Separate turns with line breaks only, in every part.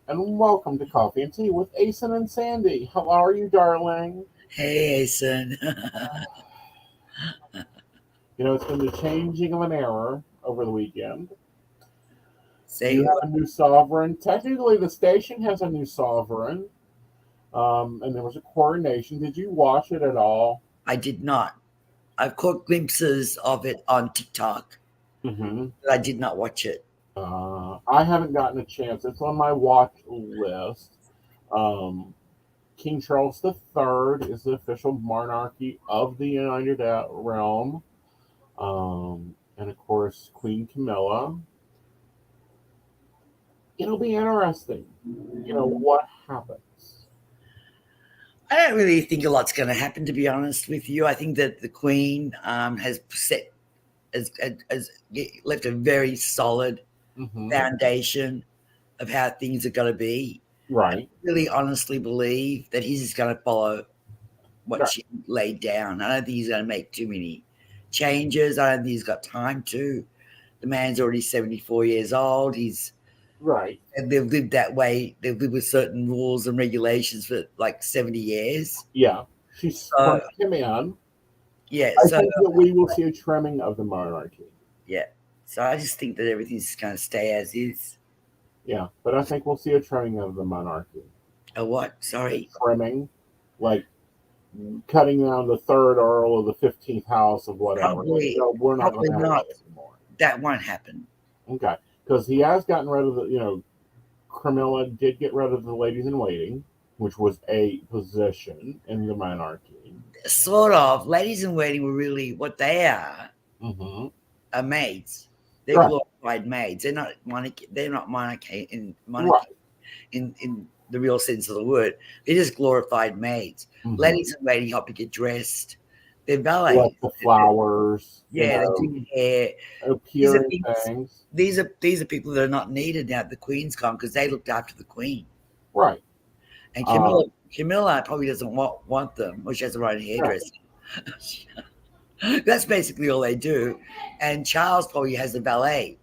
and welcome to Coffee and Tea with Aeson and Sandie. How are you, darling?
Hey, Aeson.
It's been the changing of an era over the weekend. You
Say,
have a new sovereign. Technically, the station has a new sovereign, and there was a coronation. Did you watch it at all?
I did not. I've caught glimpses of it on TikTok,
Mm-hmm.
but I did not watch it.
I haven't gotten a chance. It's on my watch list. Um, King Charles III is the official monarchy of the United Realm. And of course, Queen Camilla. It'll be interesting, what happens.
I don't really think a lot's going to happen, to be honest with you. I think that the Queen has left a very solid
Hmm.
foundation of how things are going to be. I
Right.
really honestly believe that he's just going to follow what
Right.
she laid down. I don't think he's going to make too many changes. I don't think he's got time to. The man's already 74 years old.
Right.
And they've lived that way. They've lived with certain rules and regulations for like 70 years.
Yeah. She's
So,
sprung him in.
yeah.
I
So,
think that we will see a trimming of the monarchy.
yeah. So I just think that everything's going to stay as is.
Yeah. But I think we'll see a trimming of the monarchy.
A what?
A
Sorry.
trimming, like cutting down the third Earl of the 15th house of whatever. Like,
Probably,
no, we're not going
probably
to have
not.
that anymore.
That won't happen.
Okay. Because he has gotten rid of Camilla did get rid of the ladies in waiting, which was a position in the monarchy.
Sort of. Ladies in waiting were really what they
Hmm.
are maids. They're
Right,
glorified maids. They're not monarchy. They're not monarchy
right.
in the real sense of the word. They're just glorified maids.
Hmm.
Ladies in waiting help you get dressed. They're
Like
valets.
the flowers,
Yeah, they do hair. These are
appearing
people.
things.
These are people that are not needed now. The Queen's gone because they looked after the Queen.
Right.
And
Um,
Camilla probably doesn't want them, or she has her own
right,
hairdresser. That's basically all they do. And Charles probably has a valet.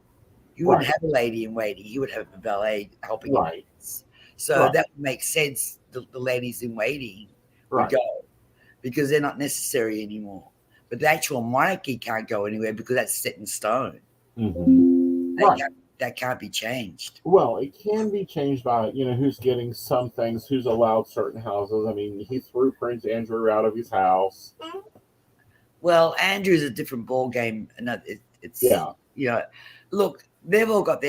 He wouldn't
right,
have a lady in waiting. He would have a valet helping him.
right,
So
right,
that would make sense. The ladies in waiting would
right.
go because they're not necessary anymore. But the actual monarchy can't go anywhere because that's set in stone. That
Right.
can't, that can't be changed.
Well, it can be changed by, who's getting some things, who's allowed certain houses. I mean, he threw Prince Andrew out of his house.
Well, Andrew's a different ball game, and it's
Yeah.
you know, look, they've all got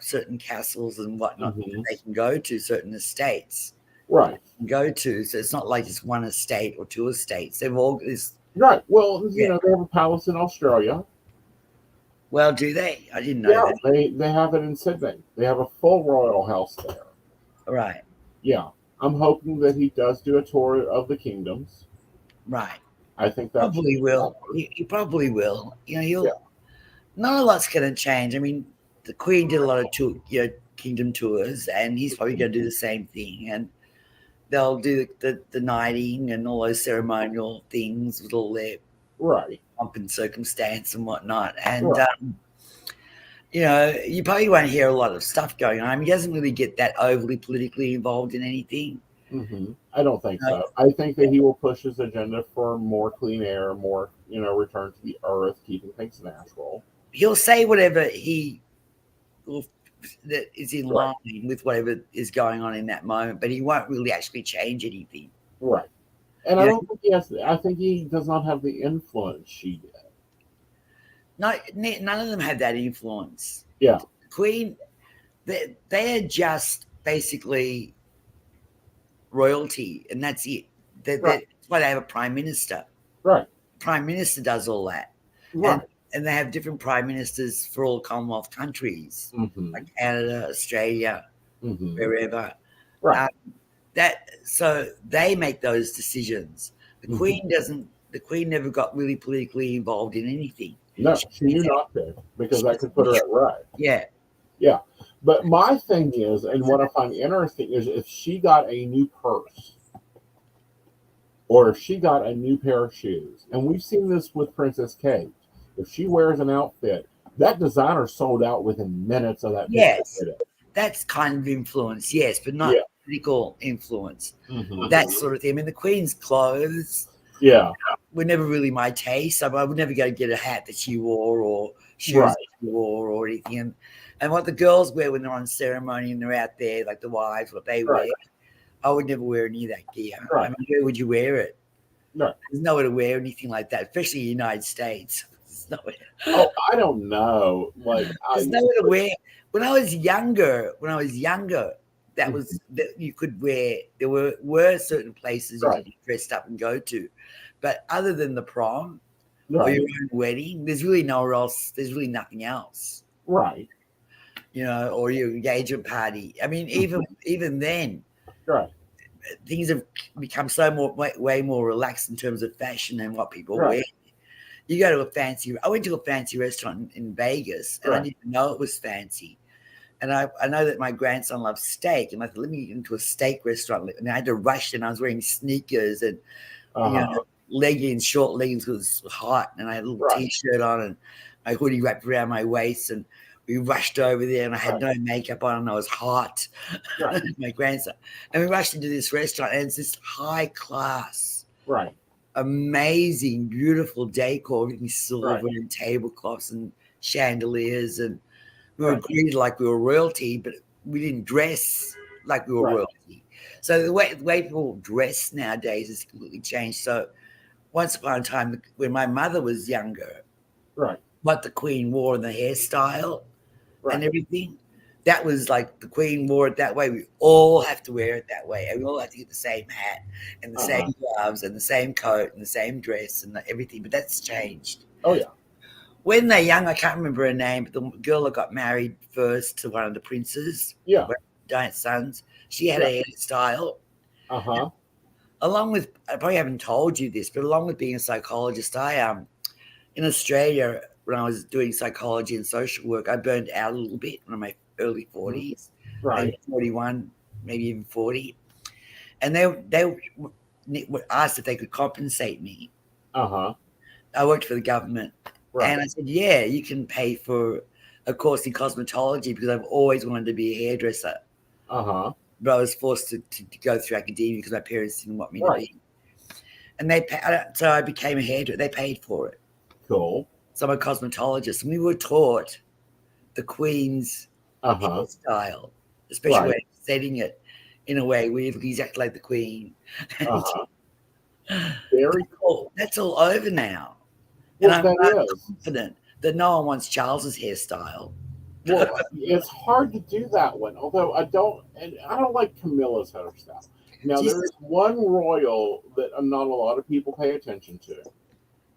certain castles and whatnot that
Hmm.
they can go to, certain estates
Right.
go to. So it's not like it's one estate or two estates. They've all this.
Right. Well,
Yeah.
they have a palace in Australia.
Well, do they? I didn't know
Yeah,
that.
they have it in Sydney. They have a full royal house there.
Right,
Yeah, I'm hoping that he does do a tour of the kingdoms.
right.
I think that should
Probably
be
will.
covered.
He probably will.
Yeah,
He'll. Not a lot's going to change. I mean, the Queen did a lot of kingdom tours, and he's probably going to do the same thing. And they'll do the knighting and all those ceremonial things with all their
right,
pomp and circumstance and whatnot. And
right.
you probably won't hear a lot of stuff going on. He doesn't really get that overly politically involved in anything.
I don't think
Uh,
so. I think that he will push his agenda for more clean air, more return to the earth, keeping things natural.
he'll say whatever he will, that is in
Right,
line with whatever is going on in that moment, but he won't really actually change anything.
right. And I
You know,
don't think he has. I think he does not have the influence she did.
none of them have that influence.
Yeah,
Queen, they are just basically royalty, and that's it.
right,
That's why they have a prime minister.
right,
Prime minister does all that, and
right.
and they have different prime ministers for all Commonwealth countries,
Hmm.
like Canada, Australia,
Hmm.
wherever.
Right.
Um, so they make those decisions. The
Hmm.
Queen doesn't. The Queen never got really politically involved in anything.
No,
She,
she knew not to because
she
that
was
could put her at right.
yeah,
Yeah. But my thing is, and what I find interesting is if she got a new purse or if she got a new pair of shoes, and we've seen this with Princess Kate, if she wears an outfit, that designer sold out within minutes of that picture
yes,
hitting.
That's kind of influence, yes, but not
Yeah.
political influence.
Hmm.
That sort of thing. I mean, the Queen's clothes
Yeah.
were never really my taste. I would never go get a hat that she wore or shoes
Right.
that she wore or anything. And what the girls wear when they're on ceremony and they're out there, like the wives, what they
Right.
wear, I would never wear any of that gear. I
Right.
mean, where would you wear it?
Right.
There's nowhere to wear anything like that, especially in the United States. There's nowhere.
Oh, I don't know. Like
There's
I.
nowhere to wear. When I was younger, that
Mhm.
was that you could wear. There were certain places you
Right.
could get dressed up and go to, but other than the prom or
Right.
your own wedding, there's really nowhere else. There's really nothing else,
Right.
or your engagement party. I mean,
Mhm.
even then,
Right.
things have become so way more relaxed in terms of fashion and what people
Right.
wear. You go to a fancy. I went to a fancy restaurant in Vegas, and I
Right.
didn't know it was fancy. And I know that my grandson loves steak, and I thought, let me get into a steak restaurant. And I had to rush, and I was wearing sneakers and
Uh-huh.
leggings, short leggings, because it was hot. And I had a little
Right.
t-shirt on and my hoodie wrapped around my waist. And we rushed over there, and I had
Right.
no makeup on, and I was hot.
Right.
My grandson, and we rushed into this restaurant, and it's this high class,
Right.
amazing, beautiful decor, everything
Right.
silver and tablecloths and chandeliers, and we were
Right.
greeted like we were royalty, but we didn't dress like we were
Right.
royalty. So the way people dress nowadays has completely changed. So once upon a time, when my mother was younger,
Right.
what the Queen wore and the hairstyle and
Right.
everything, that was like the Queen wore it that way. We all have to wear it that way. And we all have to get the same hat and the
Uh-huh.
same gloves and the same coat and the same dress and everything. But that's changed.
Oh yeah.
When they're young, I can't remember her name, but the girl that got married first to one of the princes,
Yeah.
giant sons, she had
Yeah.
a hairstyle.
Uh-huh.
Along with, I probably haven't told you this, but along with being a psychologist, I in Australia when I was doing psychology and social work, I burned out a little bit in my early 40s,
Right.
maybe 41, maybe even 40, and they were asked if they could compensate me.
Uh-huh.
I worked for the government.
Right.
And I said, yeah, you can pay for a course in cosmetology because I've always wanted to be a hairdresser.
Uh-huh.
But I was forced to go through academia because my parents didn't want me to
Right.
be. And so I became a hairdresser. They paid for it.
Cool.
So I'm a cosmetologist. And we were taught the Queen's
Uh-huh.
hairstyle, especially
Right.
when setting it in a way where you look exactly like the Queen.
Uh-huh. Very cool.
That's all over now.
Well,
And I'm
that is.
confident that no one wants Charles's hairstyle.
Well, it's hard to do that one. Although I don't like Camilla's hairstyle. Now
She's
there is one royal that not a lot of people pay attention to,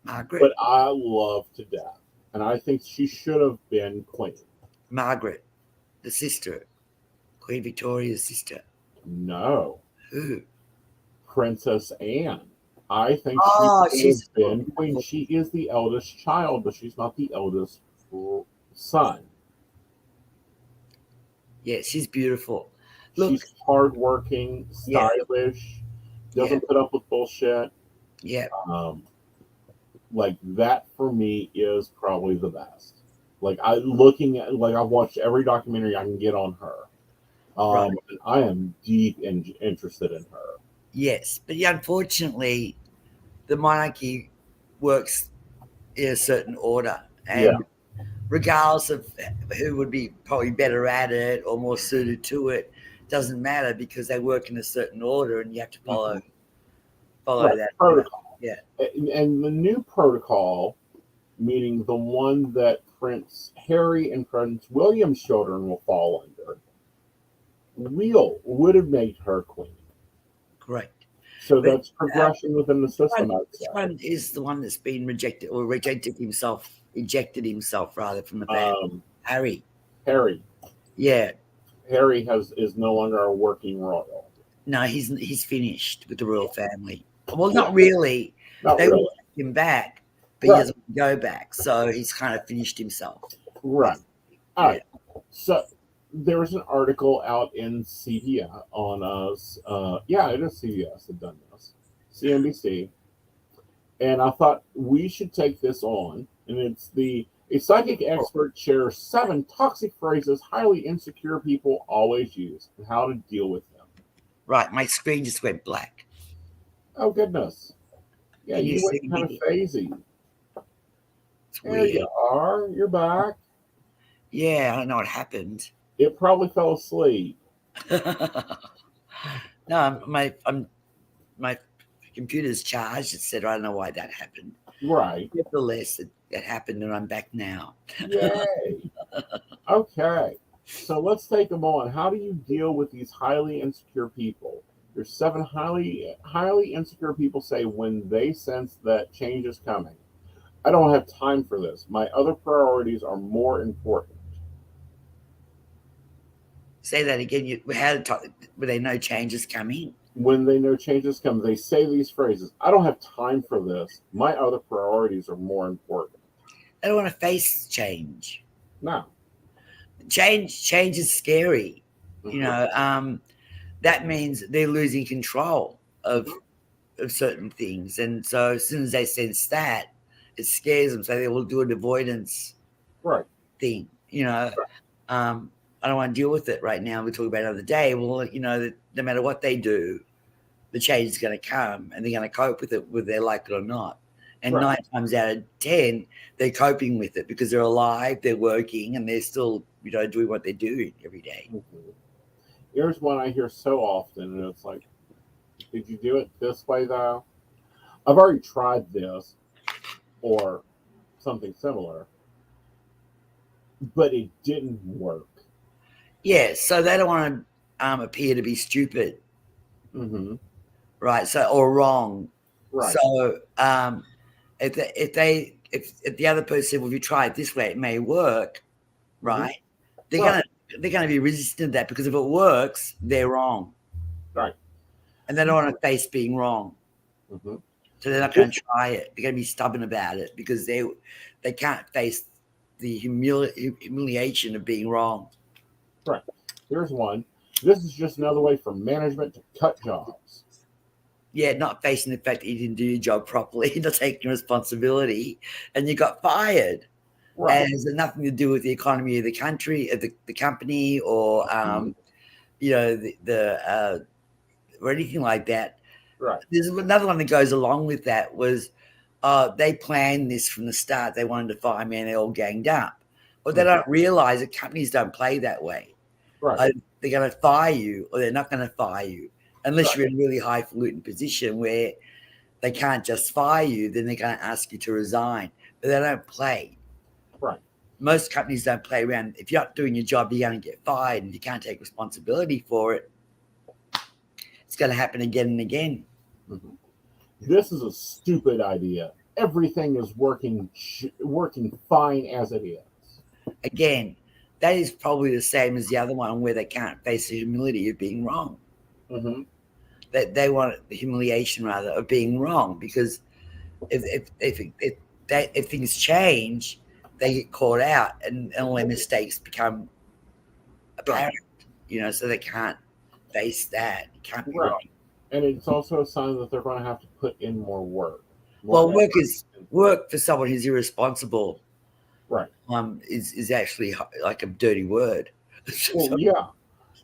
Margaret.
but I love to death, and I think she should have been queen.
Margaret, the sister, Queen Victoria's sister.
No,
Who?
Princess Anne. I think
Oh,
she should
she's
have been queen. She is the eldest child, but she's not the eldest son.
yeah, she's beautiful. Look,
She's hardworking,
yeah,
stylish, doesn't put up with bullshit.
yeah.
Like that for me is probably the best. Like I've watched every documentary I can get on her.
Right.
And I am deep interested in her.
Yes, but yeah, unfortunately, the monarchy works in a certain order, and regardless of who would be probably better at it or more suited to it, doesn't matter because they work in a certain order, and you have to follow
Right,
that
protocol.
Yeah,
And the new protocol, meaning the one that Prince Harry and Prince William's children will fall under, would have made her queen.
correct.
So
But,
that's progression within the system, I'd say.
Which one is the one that's been rejected or ejected himself rather from the family? Harry.
Harry.
Yeah.
Harry is no longer a working royal.
No, he's finished with the royal family. Well, not really.
Not
They
really.
will take him back, but
Right.
he doesn't want to go back. So he's kind of finished himself.
Right. All
Yeah.
right. So there was an article out in CBS on us. Yeah, it is CBS that done this. CNBC. And I thought we should take this on. And it's the A psychic expert shares 7 toxic phrases highly insecure people always use and how to deal with them.
Right, my screen just went black.
Oh, goodness. Yeah,
Can you
you
see
went kind of
me?
phasey.
It's
There you
weird.
are. You're back.
Yeah, I don't know what happened.
It probably fell asleep.
No, my computer's charged, etc. I don't know why that happened.
Right.
Nevertheless, it happened, and I'm back now.
Yay. Okay. So let's take them on. How do you deal with these highly insecure people? There's 7 highly insecure people say when they sense that change is coming. I don't have time for this. My other priorities are more important.
Say that again. Were they no changes coming?
When they know change is coming, they say these phrases. I don't have time for this. My other priorities are more important.
They don't want to face change.
Now,
Change is scary. You
mhm,
know, that means they're losing control of certain things, and so as soon as they sense that, it scares them. So they will do an avoidance
right,
thing. I don't want to deal with it right now. We talk about it another day. Well, that no matter what they do, the change is going to come, and they're going to cope with it, whether they like it or not. And
right.
9 times out of 10, they're coping with it because they're alive, they're working, and they're still, doing what they're doing every day.
Mhm. Here's one I hear so often, and it's like, did you do it this way though? I've already tried this or something similar, but it didn't work.
Yeah, so they don't want to appear to be stupid,
Hmm.
right? So or wrong.
Right.
So if the other person said, "Well, if you try it this way, it may work,"
Hmm.
right? They're
Right.
gonna they're gonna be resistant to that because if it works, they're wrong,
Right.
and they don't want to face being wrong,
Hmm.
so they're not going to try it. They're going to be stubborn about it because they can't face the humiliation of being wrong.
Right. Here's one. This is just another way for management to cut jobs.
Yeah, not facing the fact that you didn't do your job properly, not taking responsibility, and you got fired.
Right.
And it's nothing to do with the economy of the country, of the company, or
Mhm.
or anything like that.
Right.
There's another one that goes along with that was they planned this from the start. They wanted to fire me, and they all ganged up. But they
Mhm.
don't realize that companies don't play that way.
Right.
They're going to fire you, or they're not going to fire you unless
Right.
you're in a really highfalutin position where they can't just fire you. Then they're going to ask you to resign. But they don't play.
Right.
Most companies don't play around. If you're not doing your job, you're going to get fired, and if you can't take responsibility for it, it's going to happen again and again.
Mhm. This is a stupid idea. Everything is working fine as it is.
Again, that is probably the same as the other one where they can't face the humility of being wrong.
Hmm.
That they want the humiliation rather of being wrong because if things change, they get caught out and all their mistakes become
Right.
apparent. So they can't face that. It can't be
Right.
wrong.
And it's also a sign that they're going to have to put in more work, more
Well,
effort.
work for someone who's irresponsible.
Right.
Is actually like a dirty word.
Well,
So,
yeah.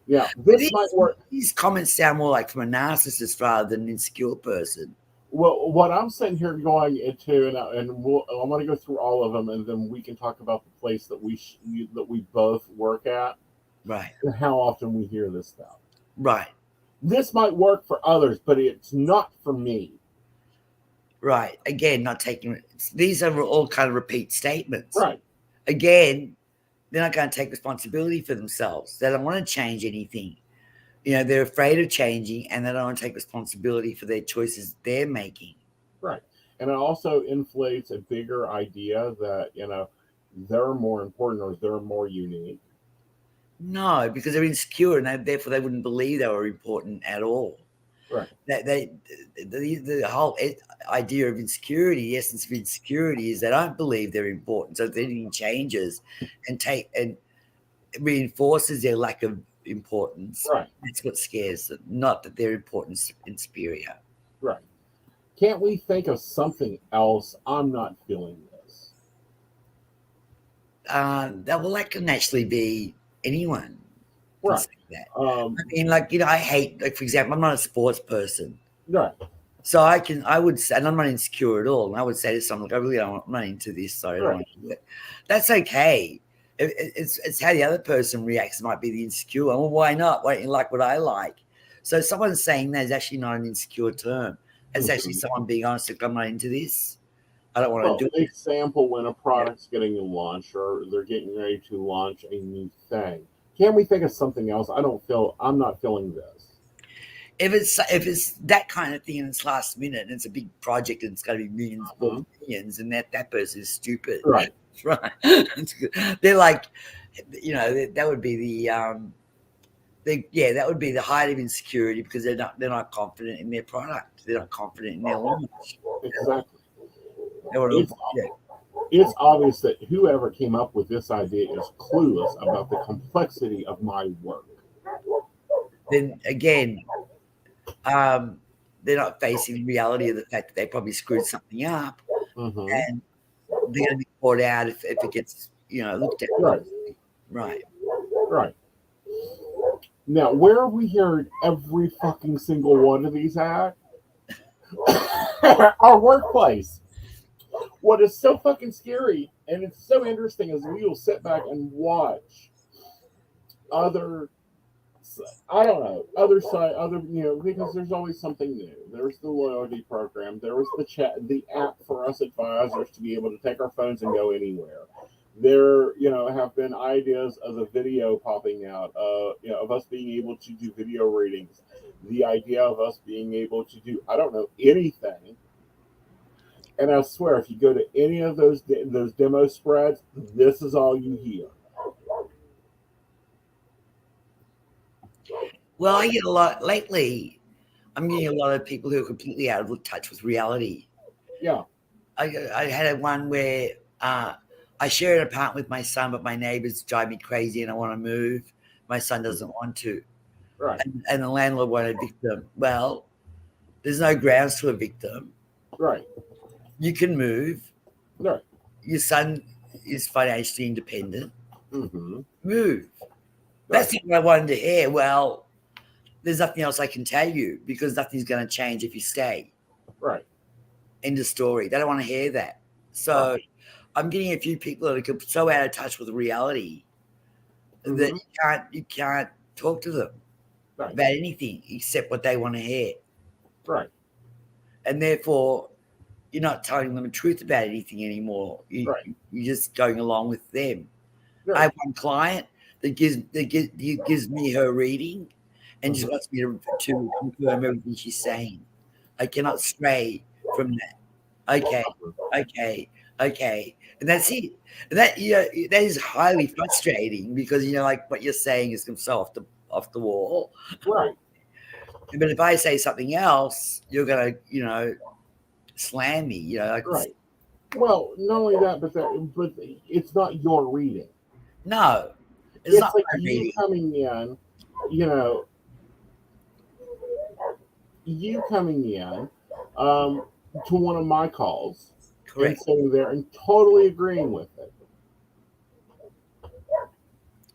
Yeah.
but
This might work.
these comments sound more like from a narcissist rather than an insecure person.
Well, what I'm sitting here going into, I want to go through all of them, and then we can talk about the place that that we both work at,
Right.
and how often we hear this stuff.
Right.
This might work for others, but it's not for me.
Right. Again, not taking these are all kind of repeat statements.
Right.
Again, they're not going to take responsibility for themselves. They don't want to change anything. They're afraid of changing and they don't want to take responsibility for their choices they're making.
Right. And it also inflates a bigger idea that, they're more important or they're more unique.
No, because they're insecure and therefore they wouldn't believe they were important at all.
Right.
That the whole idea of insecurity, the essence of insecurity is they don't believe they're important. So if anything changes and reinforces their lack of importance,
Right.
that's what scares them, not that they're important and superior.
Right. Can't we think of something else? I'm not feeling this.
that can actually be anyone. Can
Right.
say that.
Um,
I mean, like, I hate, like, for example, I'm not a sports person.
right.
So I would say, and I'm not insecure at all. And I would say to someone, like, I'm not into this. Sorry, I don't
Right.
want to do it. That's okay. It's how the other person reacts. It might be the insecure. Well, why not? Why don't you like what I like? So someone saying that is actually not an insecure term. It's actually someone being honest, like, I'm not into this. I don't want to
Well,
do
they
it.
sample when a product's getting launched or they're getting ready to launch a new thing. Can we think of something else? I'm not feeling this.
If it's that kind of thing and it's last minute and it's a big project and it's got to be millions,
Mhm.
millions, and that person is stupid,
Right.
right? They're like, that would be that would be the height of insecurity because they're not confident in their product. They're not confident in their launch.
Exactly.
They want
It's
to, yeah.
it's obvious that whoever came up with this idea is clueless about the complexity of my work.
Then again, they're not facing the reality of the fact that they probably screwed something up,
Hmm.
and they're going to be caught out if it gets looked at.
Right.
Right.
Right. Now, where have we heard every fucking single one of these at? Our workplace. What is so fucking scary and it's so interesting is we will sit back and watch other, I don't know, other side, other, because there's always something new. There's the loyalty program. There was the app for us advisors to be able to take our phones and go anywhere. There, have been ideas of a video popping out, of us being able to do video readings. The idea of us being able to do, I don't know, anything. And I swear, if you go to any of those demo spreads, this is all you hear.
Well, I get a lot lately. I'm getting a lot of people who are completely out of touch with reality.
Yeah.
I had one where I share an apartment with my son, but my neighbors drive me crazy and I want to move. My son doesn't want to.
Right.
And the landlord won't evict them. Well, there's no grounds to evict them.
Right.
You can move.
Right.
Your son is financially independent.
Mm-hmm.
Move.
Right.
That's what I wanted to hear. Well, there's nothing else I can tell you because nothing's going to change if you stay.
Right.
End of story. They don't want to hear that. So I'm getting a few people that are so out of touch with reality that you can't talk to them about anything except what they want to hear.
Right.
And therefore, you're not telling them the truth about anything anymore. You're just going along with them.
Right.
I have one client that gives me her reading and just wants me to confirm everything she's saying. I cannot stray from that. Okay. And that's it. And that that is highly frustrating because like what you're saying is so off the wall.
Right.
But if I say something else, you're gonna slam me.
Right. Well, not only that, but it's not your reading.
No,
it's
not
like
my
you
reading.
coming in, to one of my calls.
Correct.
And sitting there and totally agreeing with it.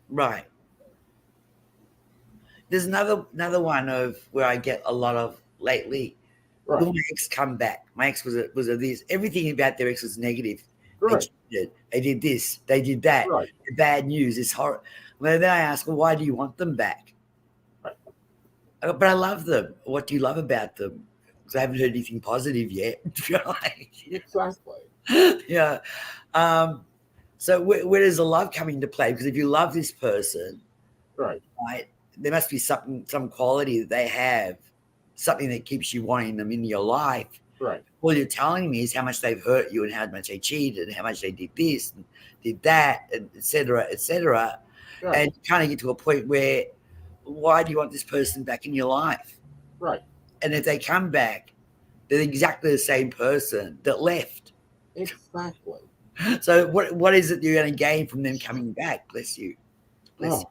Right. There's another one of where I get a lot of lately.
Right.
Will my ex come back? My ex was a this. Everything about their ex was negative.
Right.
They did this. They did that.
Right.
Bad news. It's horror. Well, then I ask, well, why do you want them back?
Right.
But I love them. What do you love about them? Because I haven't heard anything positive yet.
Exactly.
Yeah. So where does the love come into play? Because if you love this person,
right,
there must be some quality that they have, something that keeps you wanting them in your life.
Right.
All you're telling me is how much they've hurt you and how much they cheated and how much they did this and did that, and et cetera, et cetera. Right. And you kind of get to a point where, why do you want this person back in your life?
Right.
And if they come back, they're exactly the same person that left.
Exactly.
So what is it you're going to gain from them coming back? Bless you. Bless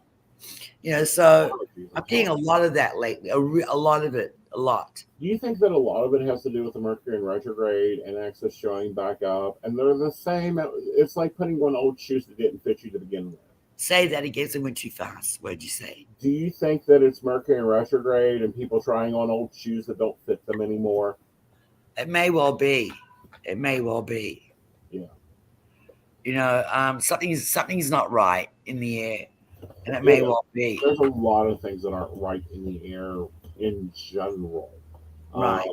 you. So I'm getting a lot of that lately, a lot of it. a lot.
Do you think that a lot of it has to do with the Mercury in retrograde and Axis showing back up? And they're the same. It's like putting on old shoes that didn't fit you to begin with.
Say that again. It went too fast. What did you say?
Do you think that it's Mercury in retrograde and people trying on old shoes that don't fit them anymore?
It may well be. It may well be.
Yeah.
Something's not right in the air, and it may well be.
There's a lot of things that aren't right in the air in general.
Right.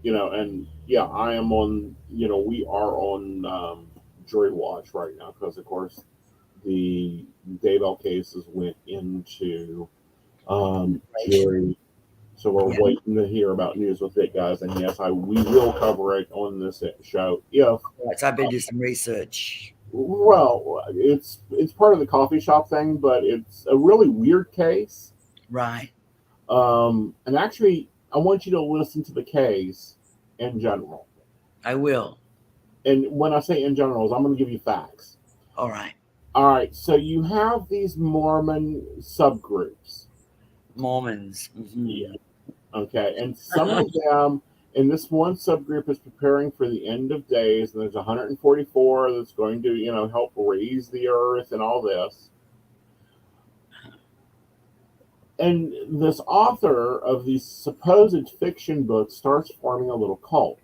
And yeah, I am on. We are on jury watch right now because, of course, the Daybell cases went into jury. So we're waiting to hear about news with it, guys. And yes, we will cover it on this show.
Right, so I better do some research.
Well, it's part of the coffee shop thing, but it's a really weird case.
Right.
And actually, I want you to listen to the case in general.
I will.
And when I say in general, I'm going to give you facts.
All right.
All right. So you have these Mormon subgroups.
Mormons. Mm-hmm.
Yeah. Okay. And some of them, and this one subgroup is preparing for the end of days, and there's 144 that's going to, help raise the earth and all this. And this author of these supposed fiction books starts forming a little cult.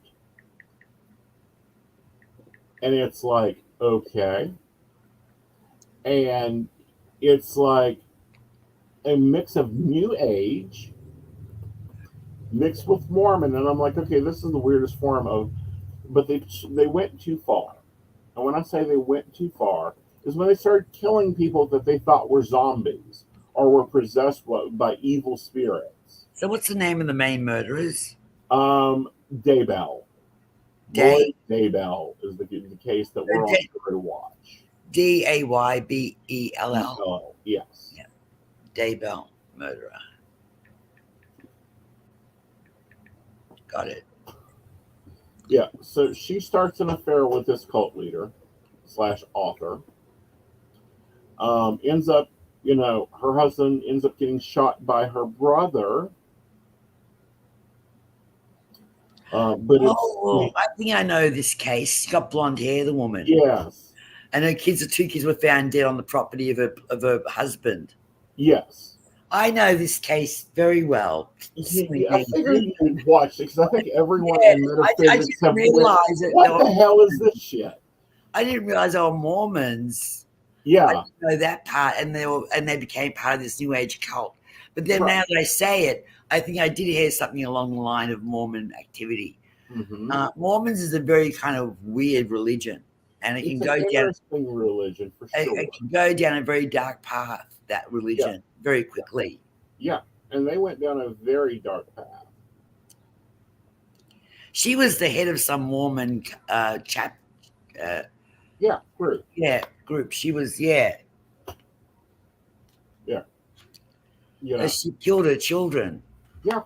And it's like, okay. And it's like a mix of New Age mixed with Mormon. And I'm like, okay, this is the weirdest form of, but they went too far. And when I say they went too far, is when they started killing people that they thought were zombies or were possessed by evil spirits.
So what's the name of the main murderers?
Daybell. Lloyd Daybell is the case that we're on to watch.
Daybell.
Yes.
Yeah. Daybell murderer. Got it.
Yeah. So she starts an affair with this cult leader / author. Ends up, her husband ends up getting shot by her brother. I
think I know this case. She's got blonde hair, the woman.
Yes.
And her two kids were found dead on the property of her husband.
Yes.
I know this case very well.
I figured you'd watch it because I think everyone in metaphysics
I didn't realize it.
What the hell is this shit?
I didn't realize they were Mormons.
Yeah.
I didn't know that part, and they became part of this New Age cult. But then now that I say it, I think I did hear something along the line of Mormon activity.
Mm-hmm.
Mormons is a very kind of weird religion, and it can go down.
Religion for sure.
It can go down a very dark path. That religion very quickly.
Yeah, and they went down a very dark path.
She was the head of some Mormon chap.
Group.
Yeah, group. She was.
Yeah.
She killed her children.
Yeah.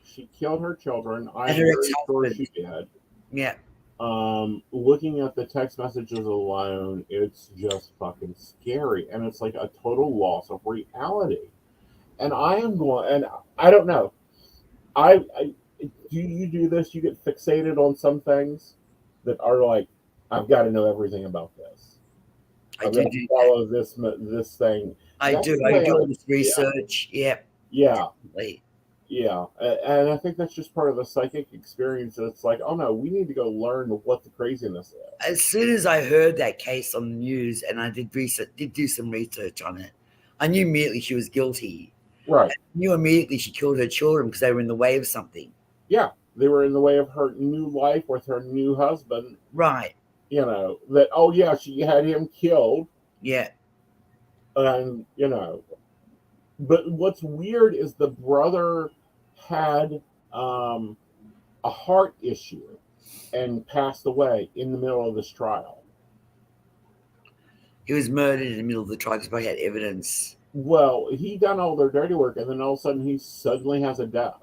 She killed her children. I'm very sure she did.
Yeah.
Looking at the text messages alone, it's just fucking scary. And it's like a total loss of reality. And I don't know. Do you do this? You get fixated on some things that are like, I've got to know everything about this.
I do
follow this thing.
I do all this research. Yeah.
Yeah. Yeah. And I think that's just part of the psychic experience. It's like, oh no, we need to go learn what the craziness is.
As soon as I heard that case on the news and I did do some research on it, I knew immediately she was guilty.
Right.
I knew immediately she killed her children because they were in the way of something.
Yeah. They were in the way of her new life with her new husband.
Right.
She had him killed.
Yeah.
And, but what's weird is the brother had a heart issue and passed away in the middle of this trial.
He was murdered in the middle of the trial because he had evidence.
Well, he done all their dirty work, and then all of a sudden he suddenly has a death.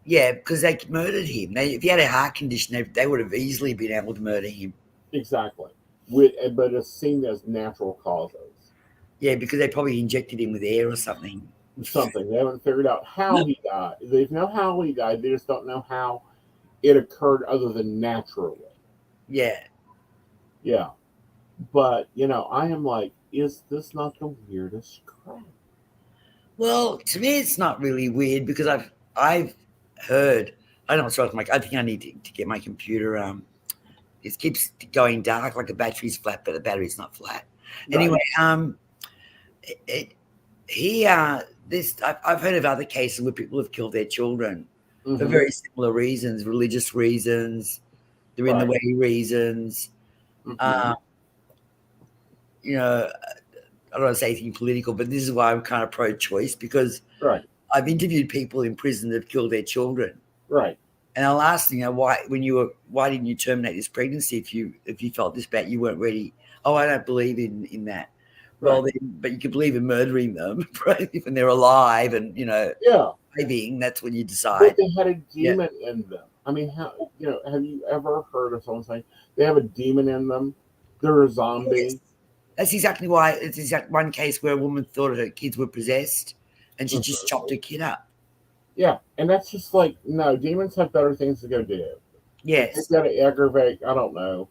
Yeah, because they murdered him. If he had a heart condition, they would have easily been able to murder him.
Exactly. But it's seen as natural causes.
Yeah, because they probably injected him with air or something.
something. They haven't figured out how he died. They know how he died. They just don't know how it occurred other than naturally.
Yeah.
Yeah. But, I am like, is this not the weirdest crap?
Well, to me, it's not really weird because I've heard. I don't know what's wrong with my. I think I need to get my computer. It keeps going dark, like the battery's flat, but the battery's not flat.
Right.
Anyway, it, it, this I've heard of other cases where people have killed their children for
Mm-hmm.
very similar reasons, religious reasons, they're in the
Right.
way reasons.
Mm-hmm.
You know, I don't want to say anything political, but this is why I'm kind of pro-choice because
Right.
I've interviewed people in prison that have killed their children,
Right.
and I'll ask them, why didn't you terminate this pregnancy if you felt this bad, you weren't ready? Oh, I don't believe in that. Well,
Right.
then, but you can believe in murdering them when they're alive and
Yeah.
living. That's when you
But
decide.
they had a
Yeah.
demon in them. I mean, have you ever heard of someone saying they have a demon in them? They're a
Yes.
zombie.
That's exactly why. It's exactly one case where a woman thought her kids were possessed, and she just
Mhm.
chopped her kid up.
Yeah, and that's just like, no, demons have better things to go do. If they've
Yes.
got to aggravate, I don't know,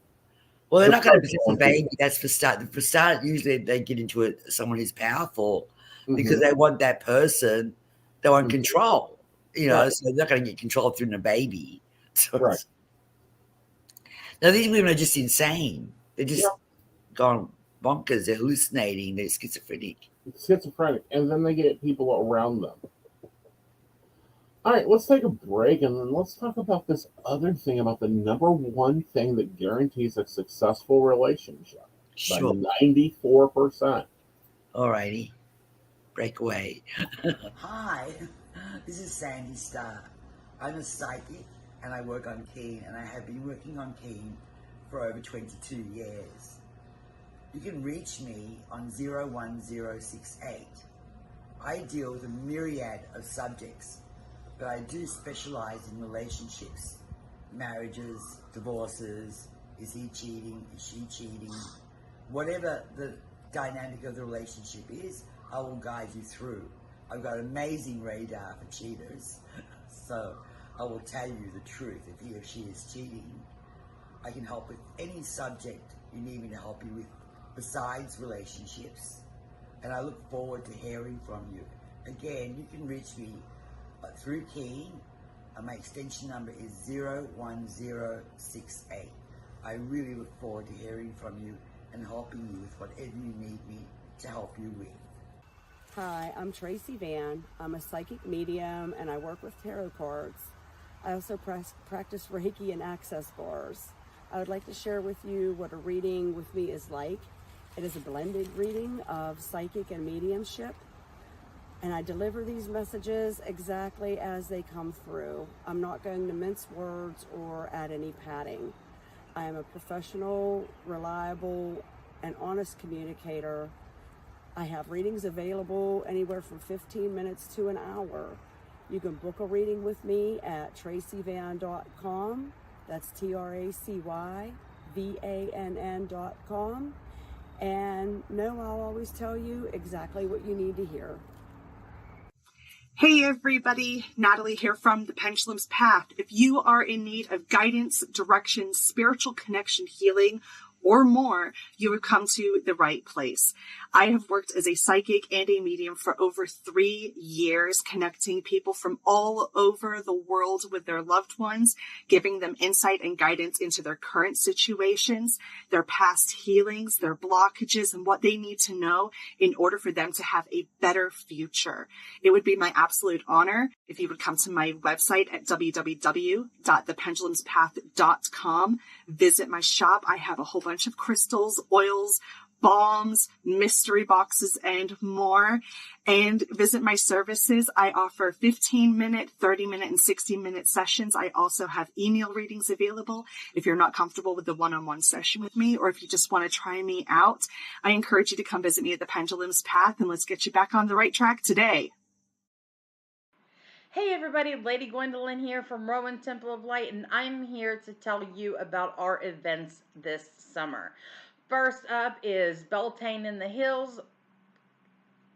Well, they're
the
not going to possess a
person on
baby.
people.
That's for start. For start, usually they get into it someone who's powerful because
Hmm.
they want that person. They want
Hmm.
control.
Right.
So they're not going to get control through a baby. So
Right.
now these women are just insane. They're
Yeah,
just gone bonkers. They're hallucinating. They're schizophrenic.
schizophrenic, and then they get people around them. All right, let's take a break, and then let's talk about this other thing about the number one thing that guarantees a successful relationship. The
Sure.
94%.
All righty. Break away. Hi, this is Sandie Star. I'm a psychic and I work on Keen, and I have been working on Keen for over 22 years. You can reach me on 01068. I deal with a myriad of subjects, but I do specialize in relationships, marriages, divorces. Is he cheating? Is she cheating? Whatever the dynamic of the relationship is, I will guide you through. I've got amazing radar for cheaters, so I will tell you the truth if he or she is cheating. I can help with any subject you need me to help you with besides relationships, and I look forward to hearing from you. Again, you can reach me through Keen. My extension number is 01068. I really look forward to hearing from you and helping you with whatever you need me to help you with.
Hi, I'm Tracy Van. I'm a psychic medium and I work with tarot cards. I also practice Reiki and access bars. I would like to share with you what a reading with me is like. It is a blended reading of psychic and mediumship, and I deliver these messages exactly as they come through. I'm not going to mince words or add any padding. I am a professional, reliable, and honest communicator. I have readings available anywhere from 15 minutes to an hour. You can book a reading with me at tracyvan.com. That's TracyVann.com. And no, I'll always tell you exactly what you need to hear.
Hey everybody, Natalie here from The Pendulum's Path. If you are in need of guidance, direction, spiritual connection, healing, or more, you have come to the right place. I have worked as a psychic and a medium for over 3 years, connecting people from all over the world with their loved ones, giving them insight and guidance into their current situations, their past healings, their blockages, and what they need to know in order for them to have a better future. It would be my absolute honor if you would come to my website at www.thependulumspath.com. Visit my shop. I have a whole bunch of crystals, oils, balms, mystery boxes, and more. And visit my services. I offer 15-minute, 30-minute, and 60-minute sessions. I also have email readings available if you're not comfortable with the one-on-one session with me, or if you just want to try me out. I encourage you to come visit me at the Pendulum's Path, and let's get you back on the right track today.
Hey everybody, Lady Gwendolyn here from Rowan Temple of Light, and I'm here to tell you about our events this summer. First up is Beltane in the Hills,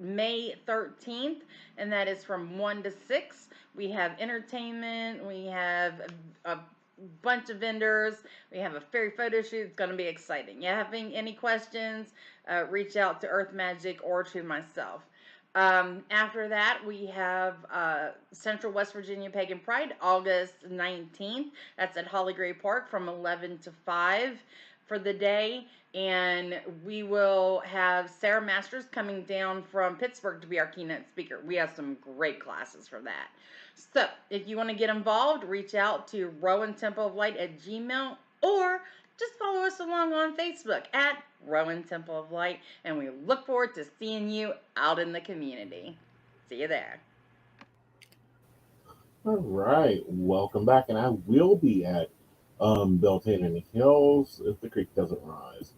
May 13th, and that is from 1 to 6. We have entertainment, we have a bunch of vendors, we have a fairy photo shoot. It's going to be exciting. You having any questions, reach out to Earth Magic or to myself. After that, we have Central West Virginia Pagan Pride, August 19th. That's at Holly Gray Park from 11 to 5 for the day. And we will have Sarah Masters coming down from Pittsburgh to be our keynote speaker. We have some great classes for that. So if you want to get involved, reach out to RowandTempleOfLight@gmail, or just follow us along on Facebook at Rowan Temple of Light, and we look forward to seeing you out in the community. See you there.
All right, welcome back, and I will be at Beltane in the Hills if the creek doesn't rise.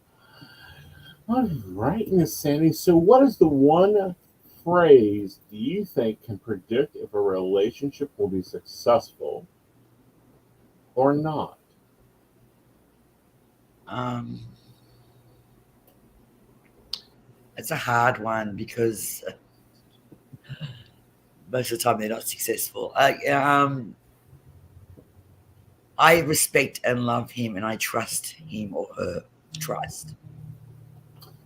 All right, Miss Sandie. So, what is the one phrase do you think can predict if a relationship will be successful or not?
It's a hard one because most of the time they're not successful. I respect and love him, and I trust him or her. Trust.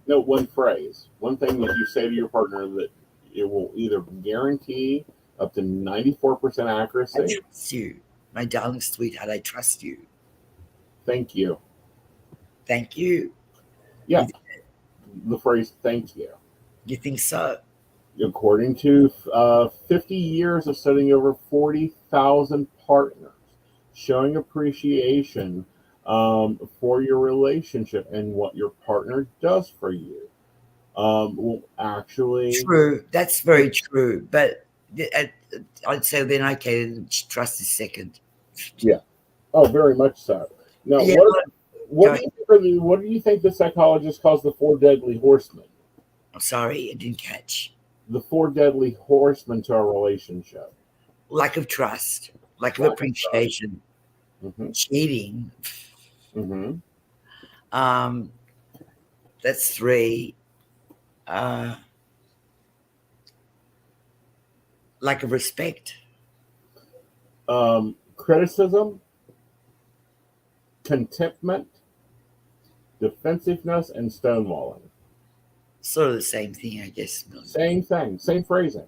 No, one phrase, one thing that you say to your partner that it will either guarantee up to 94%
I
accuracy.
trust you, my darling sweetheart. I trust you.
Thank you.
Thank you.
Yeah, the phrase "thank you."
You think so?
According to 50 years of studying over 40,000 partners, showing appreciation for your relationship and what your partner does for you will actually...
True. That's very true. But I'd say then, okay, trust is second.
Yeah. Oh, very much so. Now,
Yeah,
what do you think the psychologist calls the 4 deadly horsemen?
I'm sorry, I didn't catch.
The 4 deadly horsemen to a relationship.
Lack of trust, lack of
Lack of
appreciation, cheating.
Mm-hmm.
That's 3. Lack of respect.
Criticism, contentment, defensiveness, and stonewalling.
Sort of the same thing, I guess.
Same thing, same phrasing.